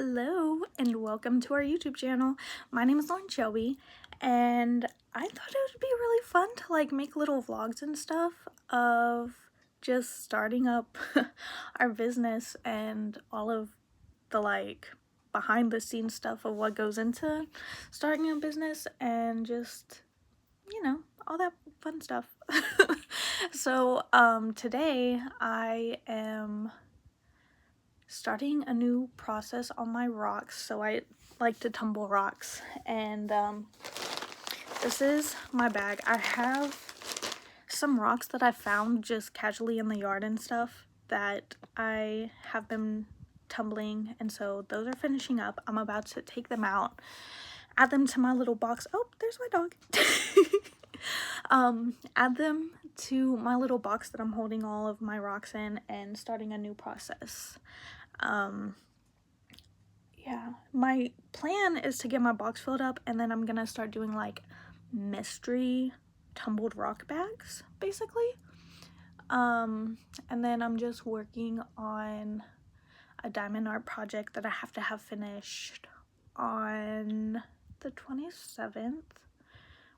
Hello and welcome to our YouTube channel. My name is Shelby, and I thought it would be really fun to make little vlogs and stuff of just starting up our business and all of the behind the scenes stuff of what goes into starting a business and just all that fun stuff. So today I am starting a new process on my rocks. So I like to tumble rocks, and this is my bag. I have some rocks that I found just casually in the yard and stuff that I have been tumbling, and so those are finishing up. I'm about to take them out, add them to my little box. Oh, there's my dog. Add them to my little box that I'm holding all of my rocks in and starting a new process. Yeah, my plan is to get my box filled up, and then I'm gonna start doing mystery tumbled rock bags basically. And then I'm just working on a diamond art project that I have to have finished on the 27th.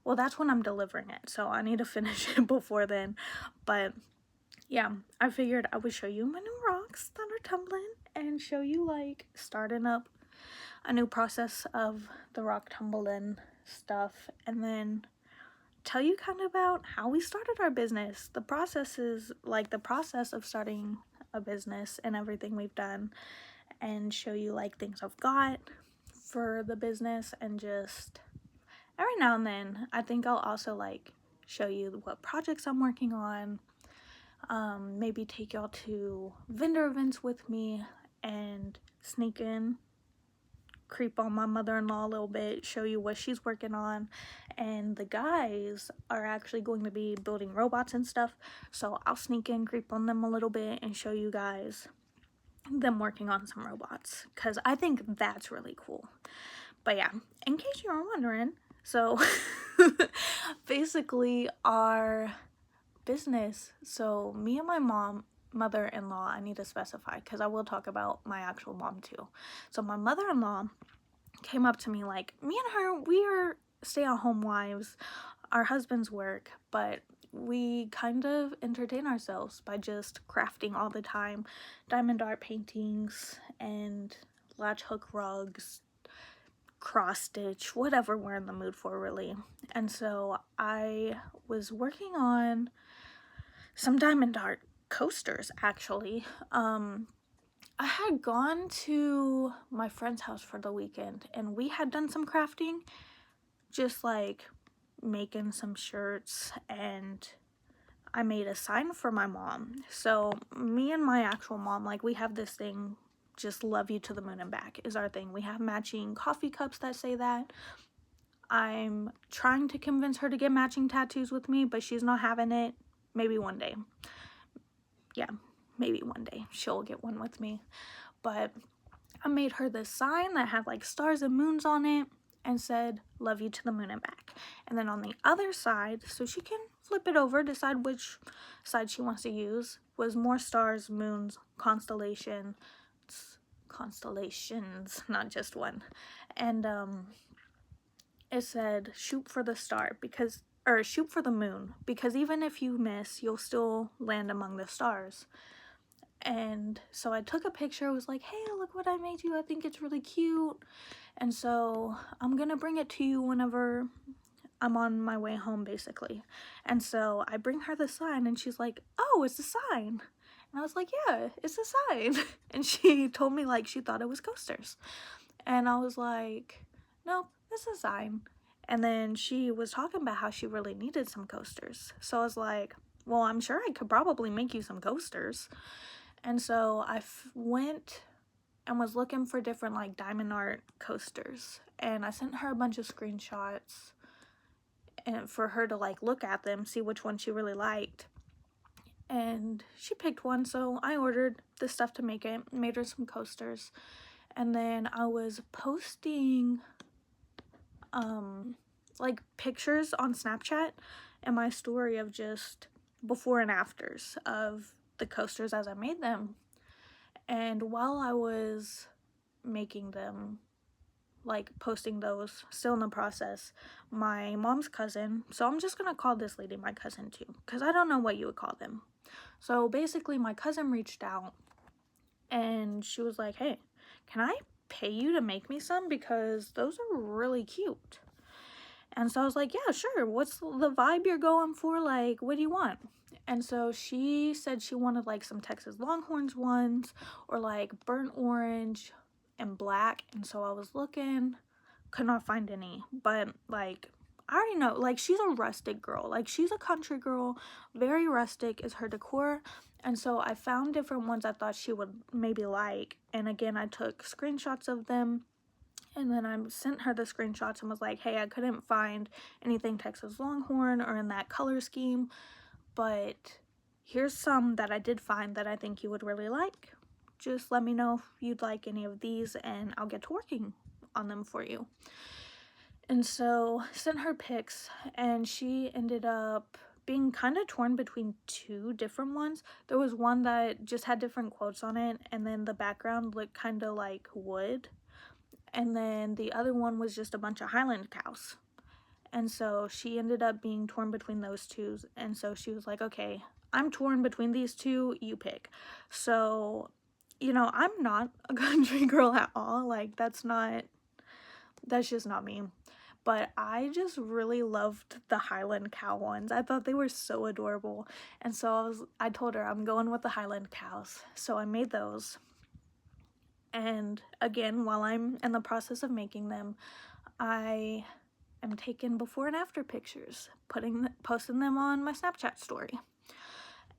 Well, that's when I'm delivering it, so I need to finish it before then. But yeah, I figured I would show you my new rocks that are tumbling and show you starting up a new process of the rock tumbling stuff, and then tell you kind of about how we started our business. The process is the process of starting a business and everything we've done, and show you things I've got for the business, and just every now and then I think I'll also show you what projects I'm working on. Maybe take y'all to vendor events with me and sneak in, creep on my mother-in-law a little bit, show you what she's working on. And the guys are actually going to be building robots and stuff, so I'll sneak in, creep on them a little bit, and show you guys them working on some robots, because I think that's really cool. But yeah, in case you were wondering, so basically our business, so me and my mother-in-law, I need to specify because I will talk about my actual mom too. So my mother-in-law came up to me, me and her, we are stay-at-home wives, our husbands work, but we kind of entertain ourselves by just crafting all the time, diamond art paintings and latch hook rugs, cross stitch, whatever we're in the mood for really. And so I was working on some diamond art coasters actually. I had gone to my friend's house for the weekend, and we had done some crafting, just making some shirts, and I made a sign for my mom. So me and my actual mom, we have this thing, just love you to the moon and back is our thing. We have matching coffee cups that say that. I'm trying to convince her to get matching tattoos with me, but she's not having it. Maybe one day. Yeah, maybe one day she'll get one with me. But I made her this sign that had stars and moons on it and said, love you to the moon and back. And then on the other side, so she can flip it over, decide which side she wants to use, was more stars, moons, constellations, not just one. And it said, shoot for the star, or shoot for the moon, because even if you miss, you'll still land among the stars. And so I took a picture. I was like, hey, look what I made you. I think it's really cute. And so I'm gonna bring it to you whenever I'm on my way home, basically. And so I bring her the sign, and she's like, oh, it's a sign. And I was like, yeah, it's a sign. And she told me she thought it was coasters. And I was like, nope, it's a sign. And then she was talking about how she really needed some coasters. So I was like, well, I'm sure I could probably make you some coasters. And so I went and was looking for different diamond art coasters. And I sent her a bunch of screenshots and for her to look at them, see which one she really liked. And she picked one, so I ordered the stuff to make it, made her some coasters. And then I was posting pictures on Snapchat and my story of just before and afters of the coasters as I made them. And while I was making them, like posting those, still in the process, my mom's cousin, so I'm just gonna call this lady my cousin too, because I don't know what you would call them. So basically my cousin reached out and she was like, hey, can I pay you to make me some, because those are really cute. And so I was like, yeah, sure, what's the vibe you're going for, like what do you want? And so she said she wanted like some Texas Longhorns ones, or like burnt orange and black. And so I was looking, could not find any, but like I already know, like she's a rustic girl, like she's a country girl, very rustic is her decor. And so I found different ones I thought she would maybe like, and again I took screenshots of them, and then I sent her the screenshots and was like, hey, I couldn't find anything Texas Longhorn or in that color scheme, but here's some that I did find that I think you would really like. Just let me know if you'd like any of these and I'll get to working on them for you. And so sent her pics, and she ended up being kind of torn between two different ones. There was one that just had different quotes on it, and then the background looked kind of like wood, and then the other one was just a bunch of Highland cows. And so she ended up being torn between those two, and so she was like, okay, I'm torn between these two, you pick. So, you know, I'm not a country girl at all, like that's just not me. But I just really loved the Highland cow ones. I thought they were so adorable. And so I told her I'm going with the Highland cows. So I made those. And again, while I'm in the process of making them, I am taking before and after pictures, posting them on my Snapchat story.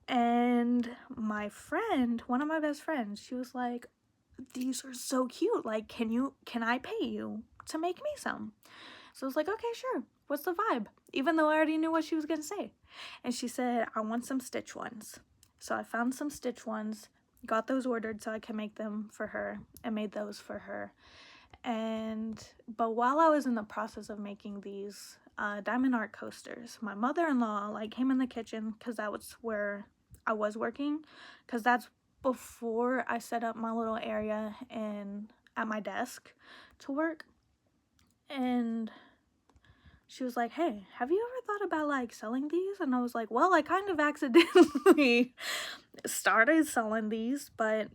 And my friend, one of my best friends, she was like, these are so cute. Like, can I pay you to make me some? So I was like, okay, sure. What's the vibe? Even though I already knew what she was going to say. And she said, I want some stitch ones. So I found some stitch ones, got those ordered so I could make them for her, and made those for her. But while I was in the process of making these diamond art coasters, my mother-in-law like came in the kitchen, because that was where I was working, because that's before I set up my little area at my desk to work. And she was like, hey, have you ever thought about like selling these? And I was like, well, I kind of accidentally started selling these. But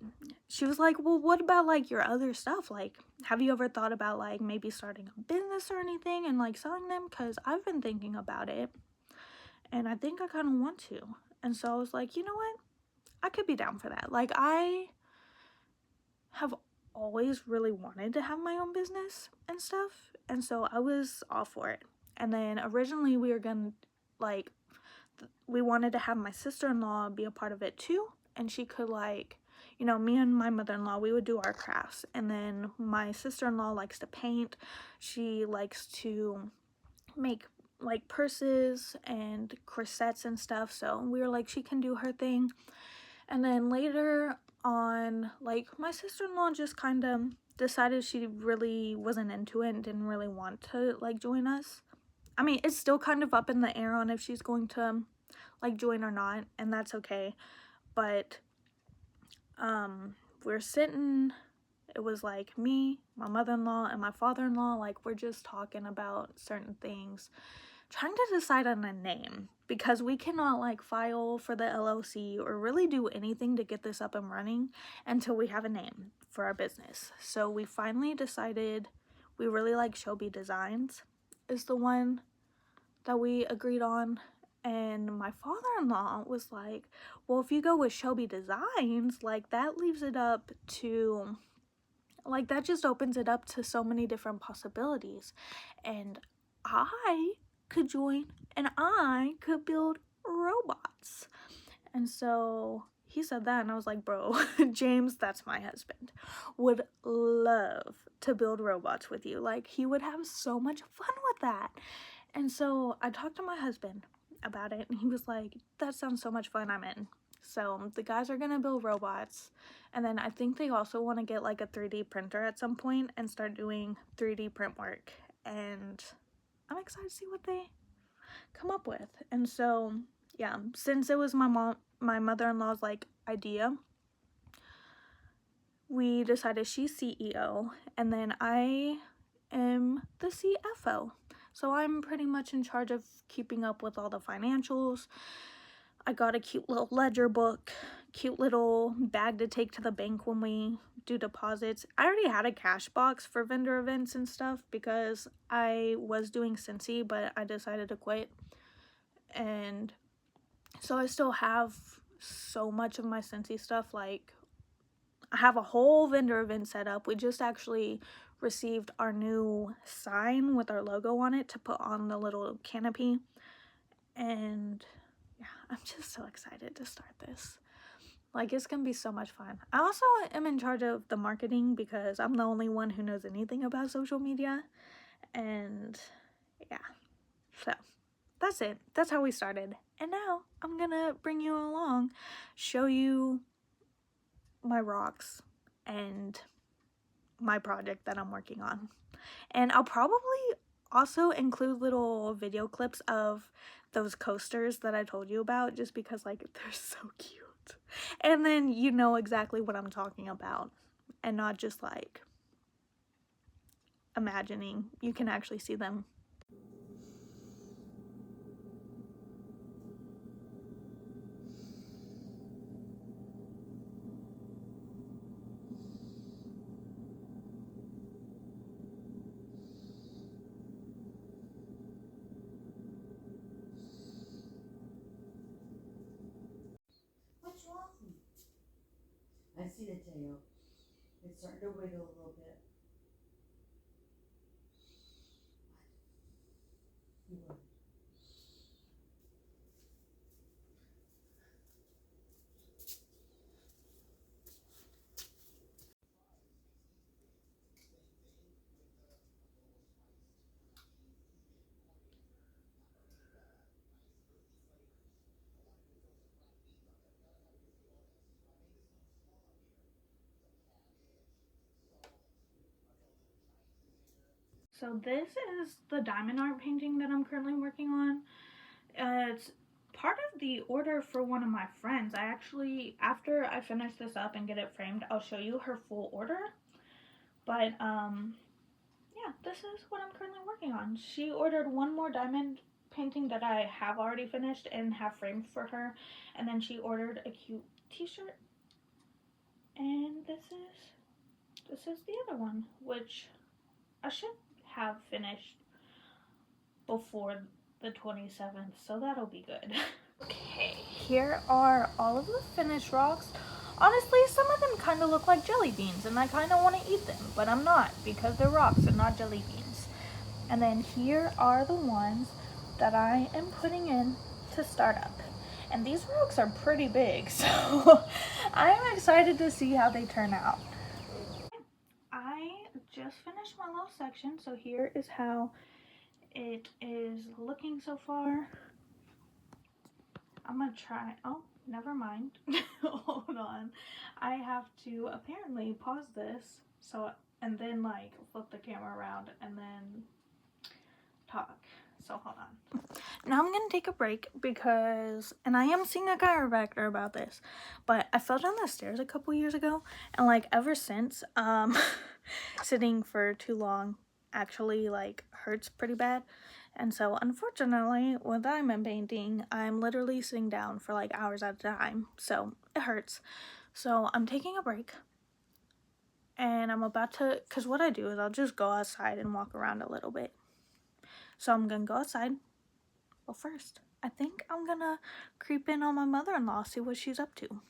she was like, well, what about like your other stuff? Like, have you ever thought about like maybe starting a business or anything and like selling them? Because I've been thinking about it and I think I kind of want to. And so I was like, you know what, I could be down for that. Like, I have always really wanted to have my own business and stuff, and so I was all for it. And then originally we were gonna, like, we wanted to have my sister-in-law be a part of it too, and she could, like, you know, me and my mother-in-law, we would do our crafts. And then my sister-in-law likes to paint. She likes to make like purses and corsets and stuff, so we were like, she can do her thing. And then later on, like, my sister-in-law just kind of decided she really wasn't into it and didn't really want to like join us. I mean, it's still kind of up in the air on if she's going to like join or not, and that's okay. But we're sitting, it was like me, my mother-in-law, and my father-in-law, like we're just talking about certain things, trying to decide on a name, because we cannot like file for the LLC or really do anything to get this up and running until we have a name for our business. So we finally decided we really like Shelby Designs is the one that we agreed on. And my father-in-law was like, well, if you go with Shelby Designs, like that leaves it up to, like that just opens it up to so many different possibilities. And I could join and I could build robots. And so he said that, and I was like, bro, James, that's my husband, would love to build robots with you. Like, he would have so much fun with that. And so I talked to my husband about it, and he was like, that sounds so much fun, I'm in. So the guys are gonna build robots, and then I think they also want to get like a 3D printer at some point and start doing 3D print work. And I'm excited to see what they come up with. And so yeah, since it was my mother-in-law's like idea, we decided she's CEO, and then I am the CFO. So I'm pretty much in charge of keeping up with all the financials. I got a cute little ledger book, cute little bag to take to the bank when we do deposits. I already had a cash box for vendor events and stuff because I was doing Cincy, but I decided to quit. And so I still have so much of my Cincy stuff. Like, I have a whole vendor event set up. We just actually received our new sign with our logo on it to put on the little canopy. And yeah, I'm just so excited to start this. Like, it's gonna be so much fun. I also am in charge of the marketing because I'm the only one who knows anything about social media. And yeah, so that's it. That's how we started. And now I'm gonna bring you along, show you my rocks and my project that I'm working on. And I'll probably also include little video clips of those coasters that I told you about, just because, like, they're so cute. And then you know exactly what I'm talking about and not just like imagining. You can actually see them. What's wrong? I see the tail. It's starting to wiggle a little bit. What? So this is the diamond art painting that I'm currently working on. It's part of the order for one of my friends. I actually, after I finish this up and get it framed, I'll show you her full order. But yeah, this is what I'm currently working on. She ordered one more diamond painting that I have already finished and have framed for her, and then she ordered a cute t-shirt, and this is the other one, which I should have finished before the 27th, so that'll be good. Okay, here are all of the finished rocks. Honestly, some of them kind of look like jelly beans, and I kind of want to eat them, but I'm not, because they're rocks and not jelly beans. And then here are the ones that I am putting in to start up. And these rocks are pretty big, so I'm excited to see how they turn out. I just finished my little section, so here is how it is looking so far. I'm gonna try, oh, never mind. Hold on. I have to apparently pause this, so, and then like flip the camera around and then talk. So hold on. Now I'm gonna take a break because, and I am seeing a chiropractor about this, but I fell down the stairs a couple years ago, and like ever since, sitting for too long actually like hurts pretty bad. And so unfortunately with diamond painting, I'm literally sitting down for like hours at a time, so it hurts. So I'm taking a break, and I'm about to, because what I do is I'll just go outside and walk around a little bit. So I'm gonna go outside. Well, first, I think I'm gonna creep in on my mother-in-law, see what she's up to,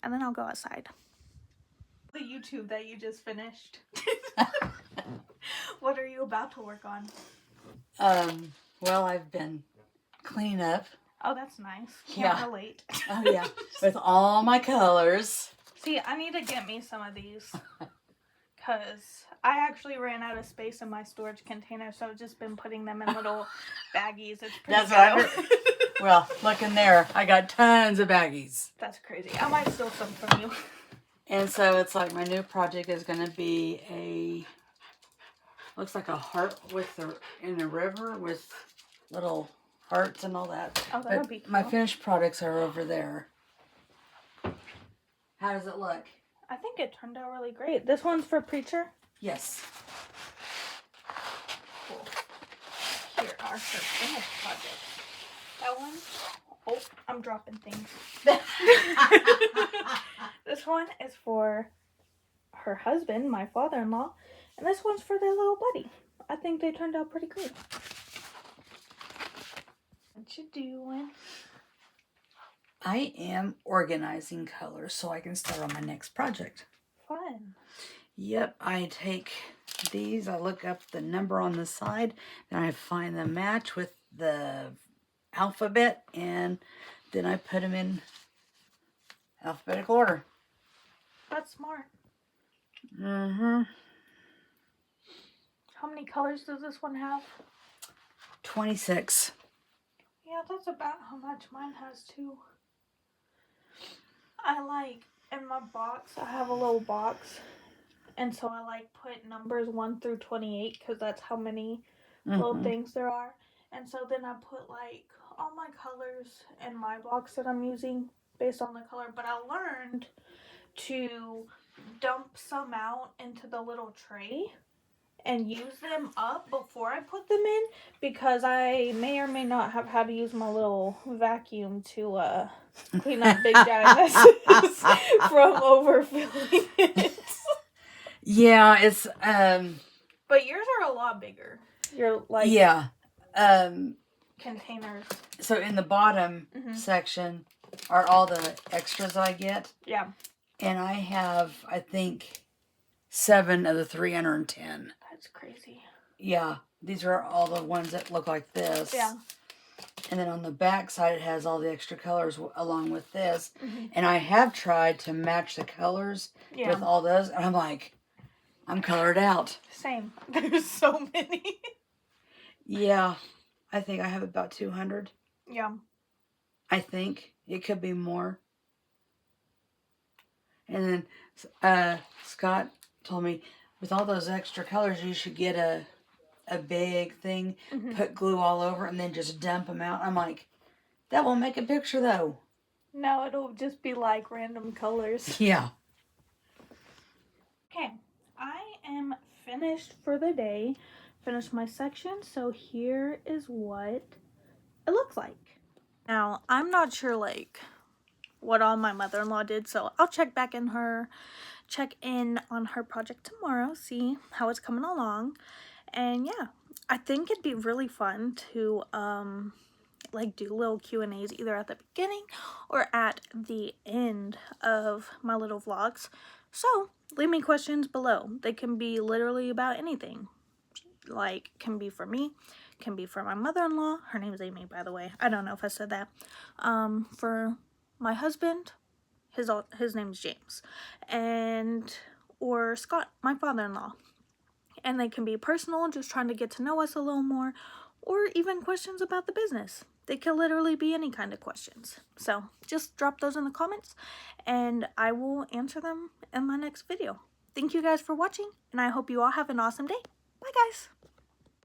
and then I'll go outside. The YouTube that you just finished. What are you about to work on? Well, I've been cleaning up. Oh, that's nice. Can't relate. Oh, yeah. With all my colors. See, I need to get me some of these, because I actually ran out of space in my storage container, so I've just been putting them in little baggies. It's pretty That's what I heard. Well, look in there. I got tons of baggies. That's crazy. I might steal some from you. And so it's like my new project is going to be looks like a heart in a river with little hearts and all that. Oh, that would be cool. My finished products are over there. How does it look? I think it turned out really great. This one's for Preacher. Yes. Cool. Here are her finished projects. That one, oh, I'm dropping things. This one is for her husband, my father-in-law, and this one's for their little buddy. I think they turned out pretty good. What you doing? I am organizing colors so I can start on my next project. Fun. Yep, I take these, I look up the number on the side, and I find the match with the alphabet, and then I put them in alphabetical order. That's smart. Mm-hmm. How many colors does this one have? 26. Yeah, that's about how much mine has too. I like, in my box, I have a little box, and so I like put numbers 1 through 28 because that's how many little things there are. And so then I put like all my colors in my box that I'm using based on the color. But I learned to dump some out into the little tray and use them up before I put them in, because I may or may not have had to use my little vacuum to clean up big giant messes from overfilling it. Yeah, it's But yours are a lot bigger. You're like, yeah. Containers. So in the bottom section are all the extras that I get. Yeah. And I have, I think, 7 of the 310. That's crazy. Yeah, these are all the ones that look like this. Yeah. And then on the back side, it has all the extra colors along with this. And I have tried to match the colors with all those. And I'm like, I'm colored out. Same. There's so many. Yeah. I think I have about 200. Yeah. I think. It could be more. And then Scott told me, with all those extra colors, you should get a big thing, put glue all over, and then just dump them out. I'm like, that won't make a picture, though. No, it'll just be like random colors. Yeah. Okay, I am finished for the day. Finished my section, so here is what it looks like. Now, I'm not sure, like, what all my mother-in-law did, so I'll check in on her project tomorrow, see how it's coming along. And yeah, I think it'd be really fun to like do little Q&As either at the beginning or at the end of my little vlogs. So leave me questions below. They can be literally about anything. Like, can be for me, can be for my mother-in-law. Her name's Amy, by the way. I don't know if I said that. For my husband, his name's James, or Scott, my father-in-law. And they can be personal, just trying to get to know us a little more, or even questions about the business. They can literally be any kind of questions. So just drop those in the comments, and I will answer them in my next video. Thank you guys for watching, and I hope you all have an awesome day. Bye, guys.